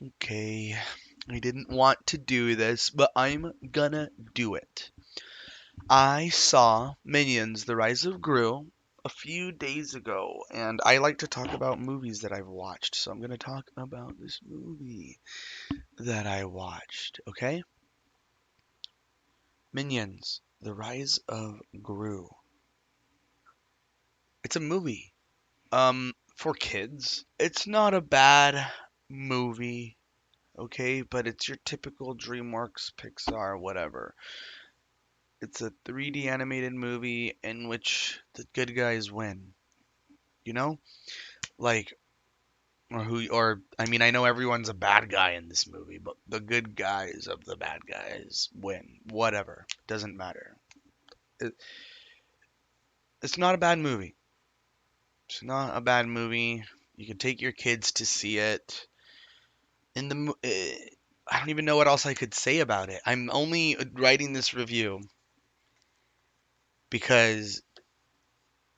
Okay, I didn't want to do this, but I'm gonna do it. I saw Minions: The Rise of Gru a few days ago, and I like to talk about movies that I've watched, so I'm gonna talk about this movie that I watched, okay? Minions: The Rise of Gru. It's a movie. For kids. It's not a bad movie, okay, but it's your typical DreamWorks, Pixar, whatever. It's a 3D animated movie in which the good guys win. You know, like or I mean, I know everyone's a bad guy in this movie, but the good guys of the bad guys win. Whatever, doesn't matter. It, it's not a bad movie. It's not a bad movie. You can take your kids to see it. In the I don't even know what else I could say about it. I'm only writing this review because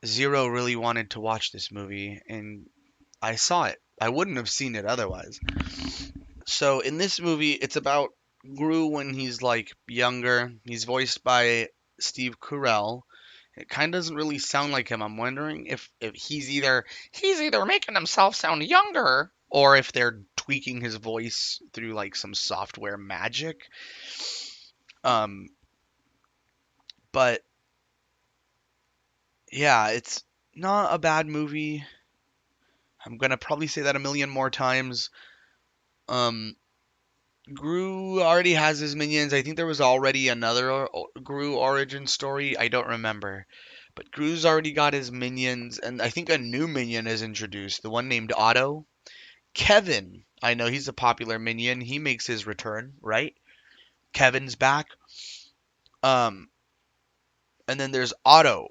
Zero really wanted to watch this movie, and I saw it. I wouldn't have seen it otherwise. So in this movie, it's about Gru when he's like younger. He's voiced by Steve Carell. It kind of doesn't really sound like him. I'm wondering if he's either making himself sound younger or if they're tweaking his voice through like some software magic. Um, but yeah, it's not a bad movie. I'm gonna probably say that a million more times. Um, Gru already has his minions. I think there was already another Gru origin story. I don't remember. But Gru's already got his minions, and I think a new minion is introduced. The one named Otto. Kevin. I know he's a popular minion. He makes his return, right? Kevin's back. Um, and then there's Otto.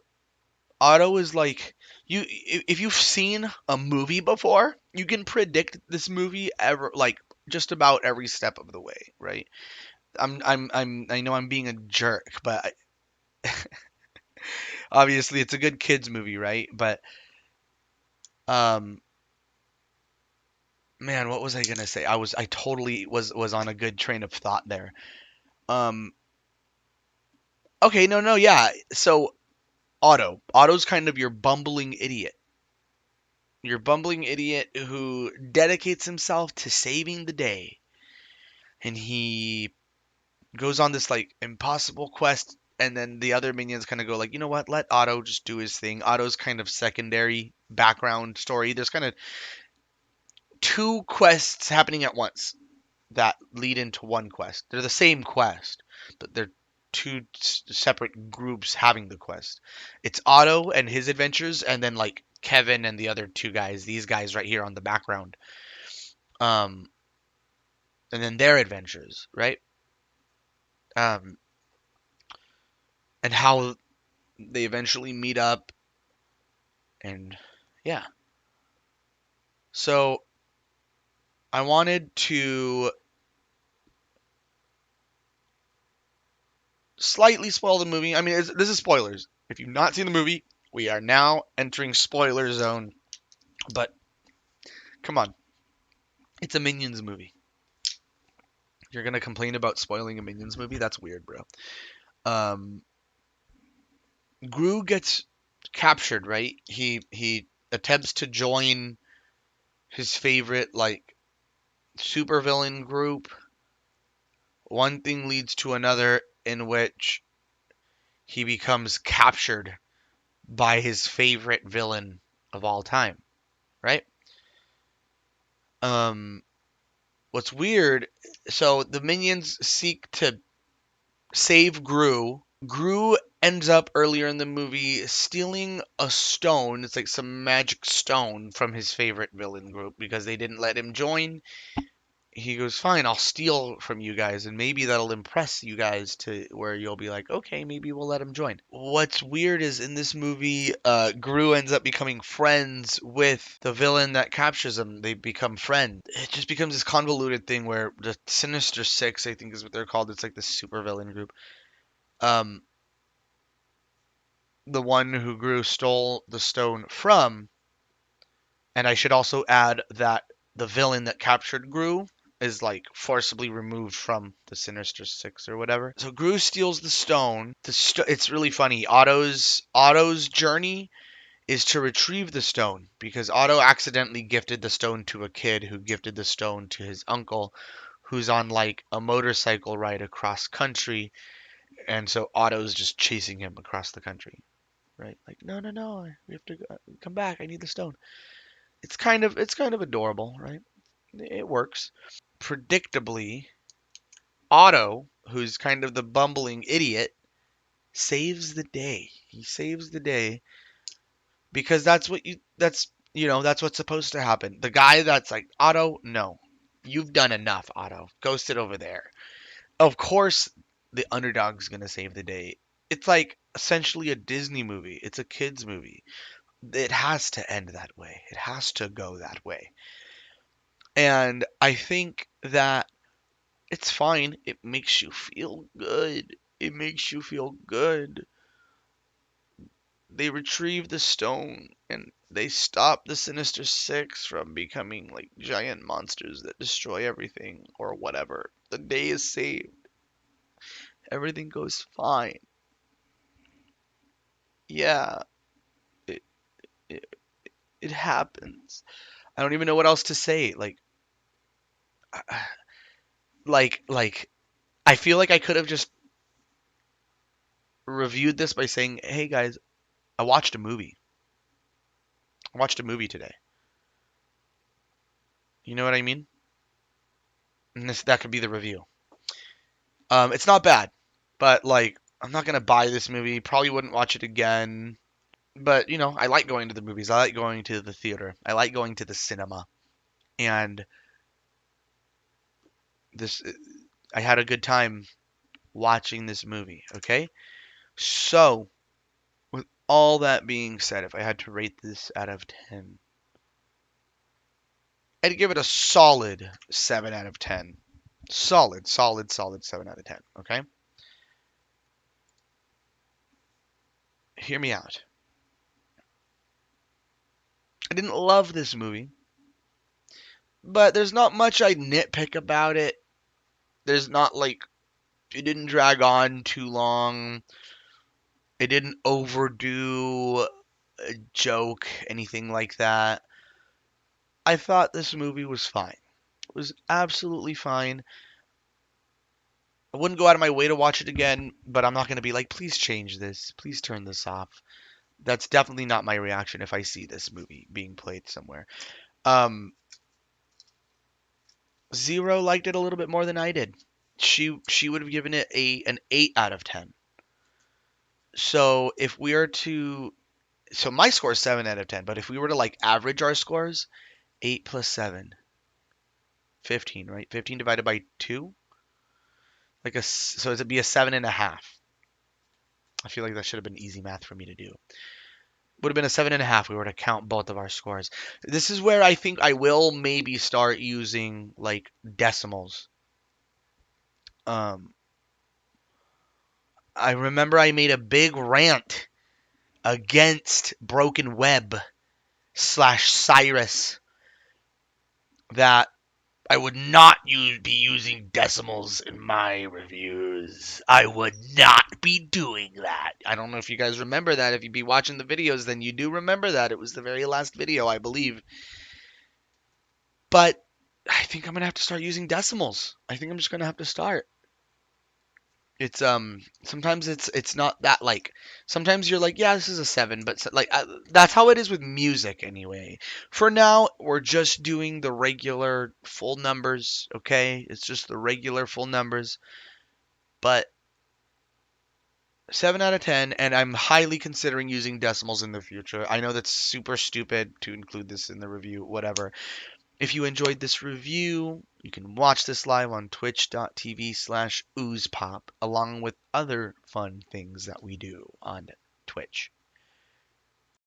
Otto is like if you've seen a movie before, you can predict this movie ever like just about every step of the way, right? I know I'm being a jerk, but obviously it's a good kids movie, right? But um man, what was I going to say? I totally was on a good train of thought there. Um okay, no, yeah. So Otto's kind of your bumbling idiot. Your bumbling idiot who dedicates himself to saving the day. And he goes on this like impossible quest, and then the other minions kind of go like, you know what, let Otto just do his thing. Otto's kind of secondary background story. There's kind of two quests happening at once that lead into one quest. They're the same quest, but they're two separate groups having the quest. It's Otto and his adventures, and then like Kevin and the other two guys, these guys right here on the background, um and then their adventures, right? um and how they eventually meet up. And yeah, so I wanted to slightly spoil the movie. I mean, this is spoilers. If you've not seen the movie, we are now entering spoiler zone. But come on, it's a Minions movie. You're gonna complain about spoiling a Minions movie? That's weird, bro. Um, Gru gets captured, right? He attempts to join his favorite like supervillain group. One thing leads to another, in which he becomes captured by his favorite villain of all time, right? Um, what's weird, so the minions seek to save Gru. Gru ends up earlier in the movie stealing a stone. It's like some magic stone from his favorite villain group because they didn't let him join. He goes, fine, I'll steal from you guys, and maybe that'll impress you guys to where you'll be like, okay, maybe we'll let him join. What's weird is in this movie, Gru ends up becoming friends with the villain that captures him. They become friends. It just becomes this convoluted thing where the Sinister Six, I think is what they're called. It's like the super villain group. Um, the one who Gru stole the stone from, and I should also add that the villain that captured Gru is like forcibly removed from the Sinister Six or whatever. So Gru steals the stone. It's really funny. Otto's journey is to retrieve the stone because Otto accidentally gifted the stone to a kid who gifted the stone to his uncle, who's on like a motorcycle ride across country, and so Otto's just chasing him across the country, right? Like, no, no, no, we have to come back. I need the stone. It's kind of adorable, right? It works. Predictably, Otto, who's kind of the bumbling idiot, saves the day. He saves the day because that's what's supposed to happen. The guy that's like, Otto, no. You've done enough, Otto. Go sit over there. Of course the underdog's going to save the day. It's like essentially a Disney movie. It's a kids movie. It has to end that way. It has to go that way. And I think that it's fine. It makes you feel good. It makes you feel good. They retrieve the stone and they stop the Sinister Six from becoming like giant monsters that destroy everything or whatever. The day is saved. Everything goes fine. Yeah, it, it, it happens. I don't even know what else to say. Like, I feel like I could have just reviewed this by saying, "Hey guys, I watched a movie. I watched a movie today." You know what I mean? And that could be the review. It's not bad, but like, I'm not gonna buy this movie. Probably wouldn't watch it again. But I like going to the movies. I like going to the theater. I like going to the cinema. And this, I had a good time watching this movie. Okay, so with all that being said, if I had to rate this out of 10, I'd give it a solid 7 out of 10. Solid, solid, solid 7 out of 10. Okay? Hear me out. I didn't love this movie, but there's not much I nitpick about it. There's not like, it didn't drag on too long. It didn't overdo a joke, anything like that. I thought this movie was fine. It was absolutely fine. I wouldn't go out of my way to watch it again, but I'm not going to be like, please change this. Please turn this off. That's definitely not my reaction if I see this movie being played somewhere. Um, Zero liked it a little bit more than I did. She would have given it an 8 out of 10. So if we are to so my score is 7 out of 10, but if we were to like average our scores, 8 plus 7, 15, right? 15 divided by 2, so it'd be a 7.5. I feel like that should have been easy math for me to do. Would have been a 7.5 if we were to count both of our scores. This is where I think I will maybe start using like decimals. Um, I remember I made a big rant against Broken Web slash Cyrus that I would not be using decimals in my reviews. I would not be doing that. I don't know if you guys remember that. If you be watching the videos, then you do remember that. It was the very last video, I believe. But I think I'm gonna have to start using decimals. I think I'm just gonna have to start. It's sometimes it's not that like sometimes you're like, yeah, this is a 7, but like that's how it is with music anyway. For now, we're just doing the regular full numbers, okay? It's just the regular full numbers, but 7 out of 10, and I'm highly considering using decimals in the future. I know that's super stupid to include this in the review, whatever. If you enjoyed this review, you can watch this live on twitch.tv/oozepop, along with other fun things that we do on Twitch.